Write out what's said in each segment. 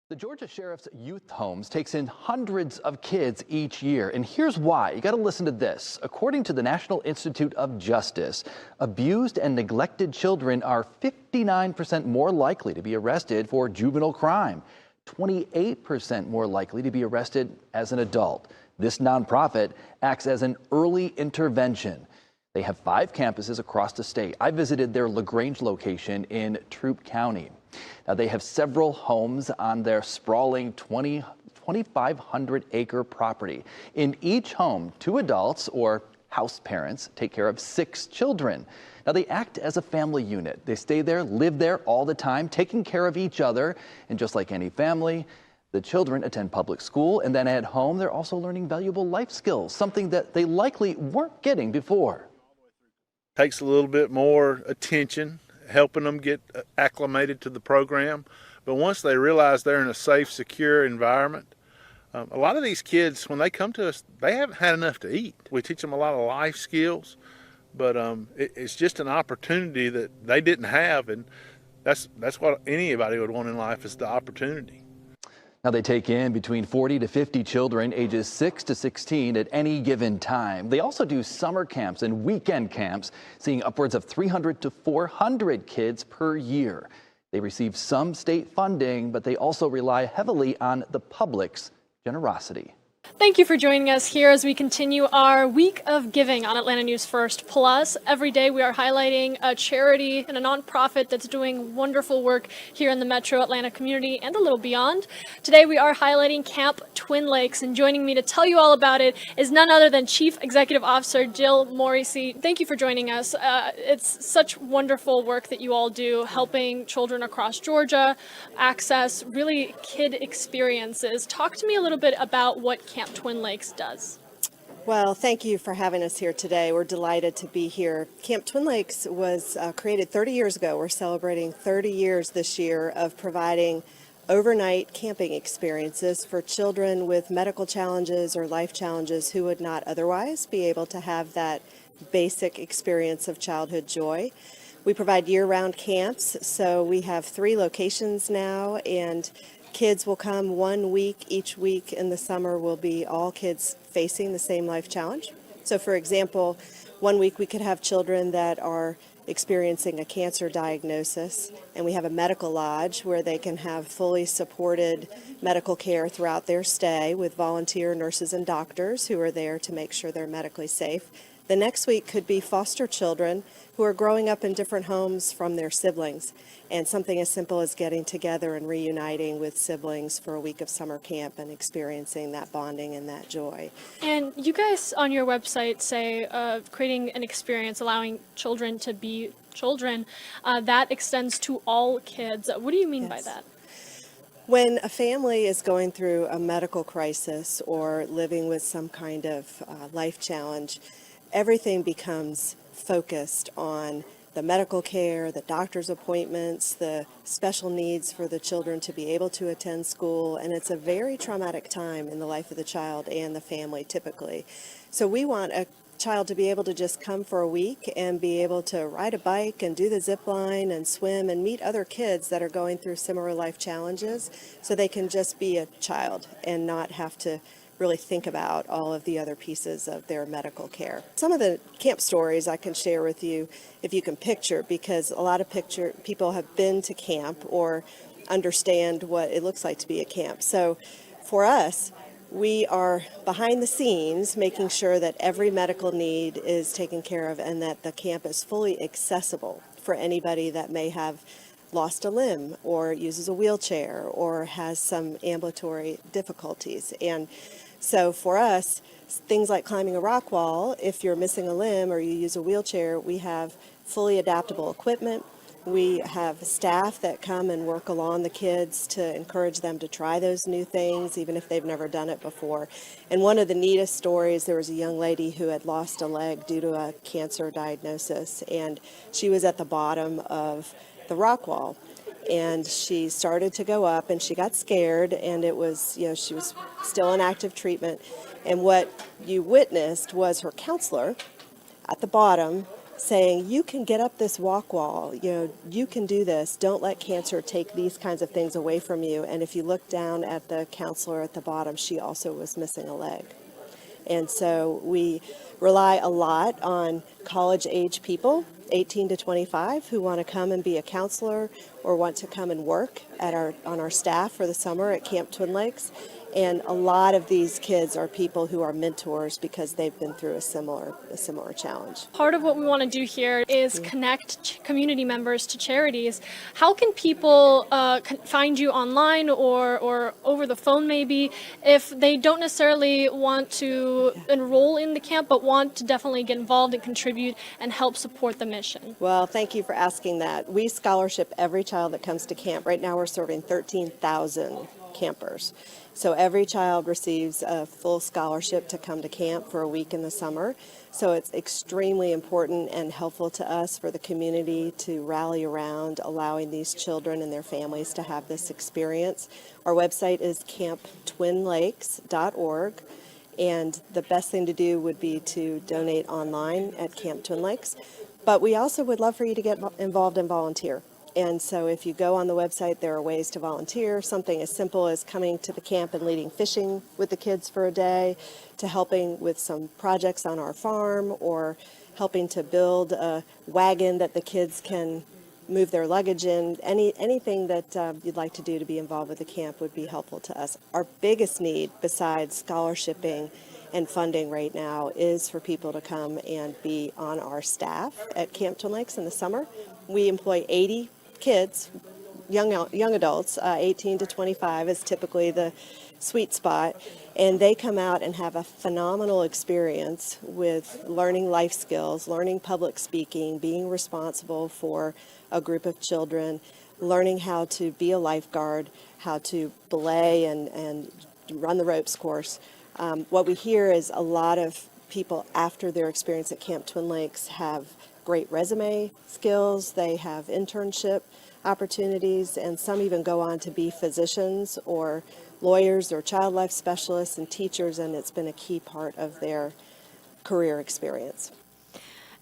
The Georgia Sheriff's Youth Homes takes in hundreds of kids each year, and here's why. You got to listen to this. According to the National Institute of Justice, abused and neglected children are 59% more likely to be arrested for juvenile crime, 28% more likely to be arrested as an adult. This nonprofit acts as an early intervention. They have 5 campuses across the state. I visited their LaGrange location in Troup County. Now, they have several homes on their sprawling 2,500-acre property. In each home, 2 adults or house parents take care of 6 children. Now, they act as a family unit. They stay there, live there all the time, taking care of each other. And just like any family, the children attend public school, and then at home, they're also learning valuable life skills, something that they likely weren't getting before. Takes a little bit more attention, helping them get acclimated to the program. But once they realize they're in a safe, secure environment, a lot of these kids, when they come to us, they haven't had enough to eat. We teach them a lot of life skills, but it's just an opportunity that they didn't have, and that's what anybody would want in life, is the opportunity. Now, they take in between 40 to 50 children ages 6 to 16 at any given time. They also do summer camps and weekend camps, seeing upwards of 300 to 400 kids per year. They receive some state funding, but they also rely heavily on the public's generosity. Thank you for joining us here as we continue our week of giving on Atlanta News First Plus. Every day we are highlighting a charity and a nonprofit that's doing wonderful work here in the metro Atlanta community and a little beyond. Today we are highlighting Camp Twin Lakes, and joining me to tell you all about it is none other than Chief Executive Officer Jill Morrissey. Thank you for joining us. It's such wonderful work that you all do, helping children across Georgia access really kid experiences. Talk to me a little bit about what Camp Twin Lakes does. Well, thank you for having us here today. We're delighted to be here. Camp Twin Lakes was created 30 years ago. We're celebrating 30 years this year of providing overnight camping experiences for children with medical challenges or life challenges who would not otherwise be able to have that basic experience of childhood joy. We provide year-round camps, so we have 3 locations now, and kids will come 1 week. Each week in the summer will be all kids facing the same life challenge. So for example, 1 week we could have children that are experiencing a cancer diagnosis, and we have a medical lodge where they can have fully supported medical care throughout their stay with volunteer nurses and doctors who are there to make sure they're medically safe. The next week could be foster children who are growing up in different homes from their siblings, and something as simple as getting together and reuniting with siblings for a week of summer camp and experiencing that bonding and that joy. And you guys on your website say creating an experience allowing children to be children that extends to all kids. What do you mean by that? When a family is going through a medical crisis or living with some kind of life challenge, everything becomes focused on the medical care, the doctor's appointments, the special needs for the children to be able to attend school, and it's a very traumatic time in the life of the child and the family typically. So we want a child to be able to just come for a week and be able to ride a bike and do the zip line and swim and meet other kids that are going through similar life challenges, so they can just be a child and not have to really think about all of the other pieces of their medical care. Some of the camp stories I can share with you if you can picture, because a lot of people have been to camp or understand what it looks like to be at camp. So for us, we are behind the scenes making sure that every medical need is taken care of and that the camp is fully accessible for anybody that may have lost a limb or uses a wheelchair or has some ambulatory difficulties. And so for us, things like climbing a rock wall, if you're missing a limb or you use a wheelchair, we have fully adaptable equipment. We have staff that come and work along the kids to encourage them to try those new things, even if they've never done it before. And one of the neatest stories, there was a young lady who had lost a leg due to a cancer diagnosis, and she was at the bottom of the rock wall. And she started to go up and she got scared, and it was, she was still in active treatment. And what you witnessed was her counselor at the bottom saying, you can get up this walk wall, you can do this. Don't let cancer take these kinds of things away from you. And if you look down at the counselor at the bottom, she also was missing a leg. And so we rely a lot on college-age people, 18 to 25, who want to come and be a counselor or want to come and work on our staff for the summer at Camp Twin Lakes. And a lot of these kids are people who are mentors because they've been through a similar challenge. Part of what we want to do here is connect community members to charities. How can people find you online or over the phone maybe if they don't necessarily want to enroll in the camp but want to definitely get involved and contribute and help support the mission? Well, thank you for asking that. We scholarship every child that comes to camp. Right now we're serving 13,000 campers. So every child receives a full scholarship to come to camp for a week in the summer. So it's extremely important and helpful to us for the community to rally around allowing these children and their families to have this experience. Our website is camptwinlakes.org, and the best thing to do would be to donate online at Camp Twin Lakes. But we also would love for you to get involved and volunteer. And so if you go on the website, there are ways to volunteer, something as simple as coming to the camp and leading fishing with the kids for a day, to helping with some projects on our farm, or helping to build a wagon that the kids can move their luggage in. Anything that you'd like to do to be involved with the camp would be helpful to us. Our biggest need, besides scholarshiping and funding right now, is for people to come and be on our staff at Camp Twin Lakes in the summer. We employ 80 kids, young adults, 18 to 25 is typically the sweet spot, and they come out and have a phenomenal experience with learning life skills, learning public speaking, being responsible for a group of children, learning how to be a lifeguard, how to belay and run the ropes course. What we hear is a lot of people after their experience at Camp Twin Lakes have great resume skills, they have internship opportunities, and some even go on to be physicians or lawyers or child life specialists and teachers, and it's been a key part of their career experience.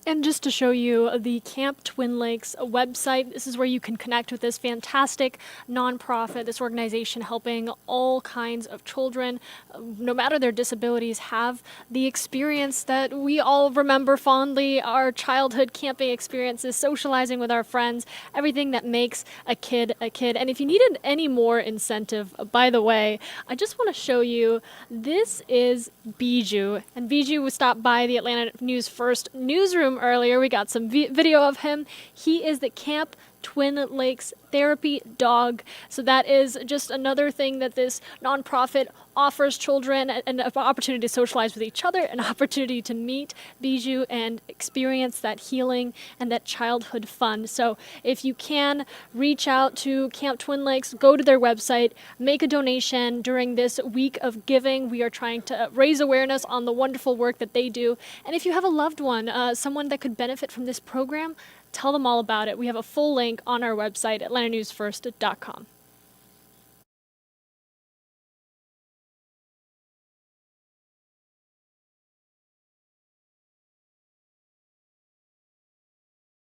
And just to show you the Camp Twin Lakes website, this is where you can connect with this fantastic nonprofit, this organization helping all kinds of children, no matter their disabilities, have the experience that we all remember fondly, our childhood camping experiences, socializing with our friends, everything that makes a kid a kid. And if you needed any more incentive, by the way, I just want to show you, this is Bijou. And Bijou stopped by the Atlanta News First newsroom earlier. We got some video of him. He is the Camp Twin Lakes therapy dog. So that is just another thing that this nonprofit offers children, an opportunity to socialize with each other, an opportunity to meet Bijou and experience that healing and that childhood fun. So if you can, reach out to Camp Twin Lakes, go to their website, make a donation during this week of giving. We are trying to raise awareness on the wonderful work that they do. And if you have a loved one, someone that could benefit from this program, tell them all about it. We have a full link on our website, atlantanewsfirst.com.